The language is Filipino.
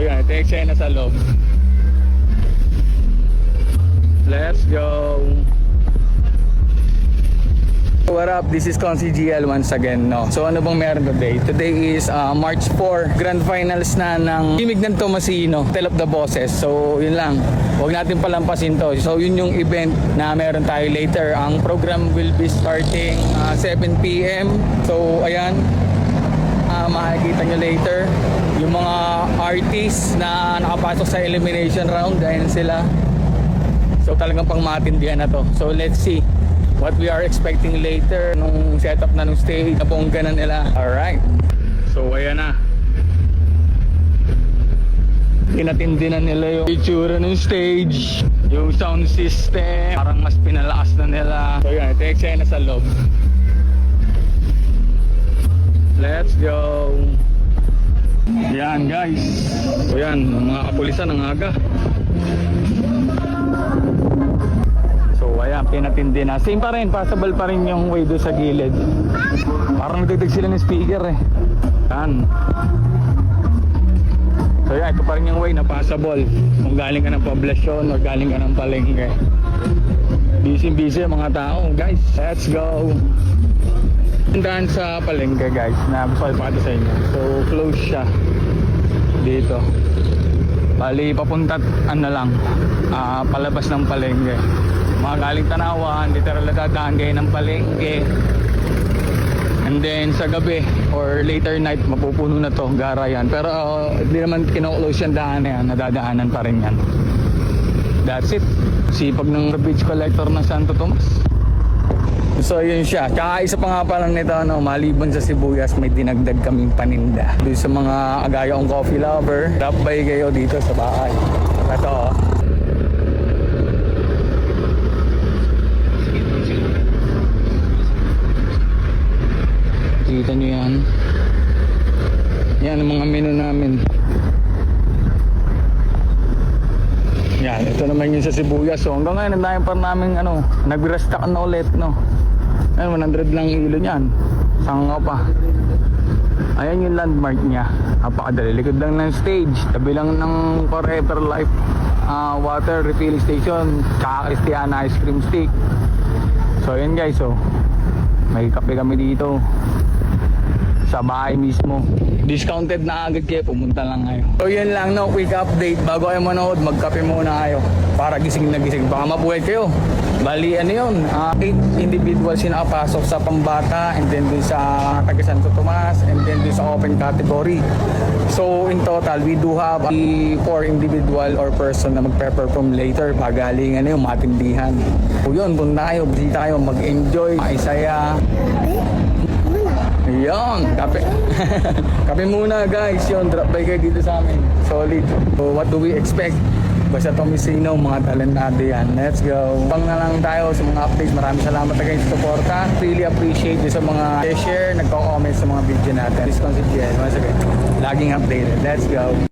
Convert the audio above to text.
yan, ito yung eksena sa loob. Let's go. What up? This is Consi GL once again, no? So ano bang meron today? Today is March 4, Grand Finals na ng Imig ng Tomasino, Tale of the Bosses. So yun lang, huwag natin palampasin to. So yun yung event na meron tayo later. Ang program will be starting 7 PM. So ayan, makikita nyo later yung mga artists na nakapasok sa elimination round. Ayan sila. So talagang pang matindihan na to. So let's see what we are expecting later nung setup na nung stage na bongga na nila. Alright, so ayan na, pinatindi na nila yung itsura ng stage, yung sound system, parang mas pinalakas na nila. So ayan, ito yung eksena sa loob. Let's go. Yan guys, so yan, mga kapulisan ng aga. So ayan, pinatindi na. Same pa rin, passable pa rin yung way doon sa gilid. Parang nagdagdag sila ng speaker eh. Yan. So yan, ito pa rin yung way na passable. Kung galing ka ng poblasyon o galing ka ng palengke. Busy mga tao guys. Let's go. Tindahan sa palengke guys, na gusto ko ipakita sa inyo. So close siya dito. Bali papunta ano lang, palabas ng palengke. Mga galing Tanawan, literal na dadaan kayo ng palengke. And then sa gabi or later night, mapupuno na to, gara yan. Pero hindi naman kino-close yung daan na yan, nadadaanan pa rin yan. That's it. Sipag ng beach collector ng Santo Tomas. So yun siya. Tsaka isa pa nga pa lang nito, no, maliban sa sibuyas, may dinagdag kaming paninda. Doon sa mga agayong coffee lover, drop by kayo dito sa bahay. Ito kita nyo yan. Yan ang mga menu namin. Yan, ito naman yung sa sibuyas. So hanggang ngayon, nandayan pa namin nag-restock na ulit, no. Ayun, 100 lang ilo niyan. Sangaw pa. Ayan yung landmark niya. Napakadali. Likod lang ng stage. Tabi lang ng Forever Life water refilling station. Tsaka Cristiana ice cream stick. So ayan guys, so may kape kami dito sa bahay mismo. Discounted na agad kayo, pumunta lang kayo. So yun lang, no, quick update. Bago kayo manood, magkape muna kayo para gising na gising, baka mabuhay kayo. Bali ano yun, 8 individuals yung nakapasok sa pambata, and then dun sa taga Santo Tomas, and then dun sa open category. So in total, we do have 4 individual or person na magpe-perform later, pagalingan yung matindihan. So yun, punta kayo, bisita kayo, mag-enjoy, maisaya. Yan, kape. Kape muna guys, yun, drop by kayo dito sa amin. Solid. So what do we expect? Basta Tomasino, mga talentado yan. Let's go. Bang na lang tayo sa mga updates. Maraming salamat na kayo sa suporta. Really appreciate you sa mga share, nagko-comment sa mga video natin. This concept yan, once again, laging updated. Let's go.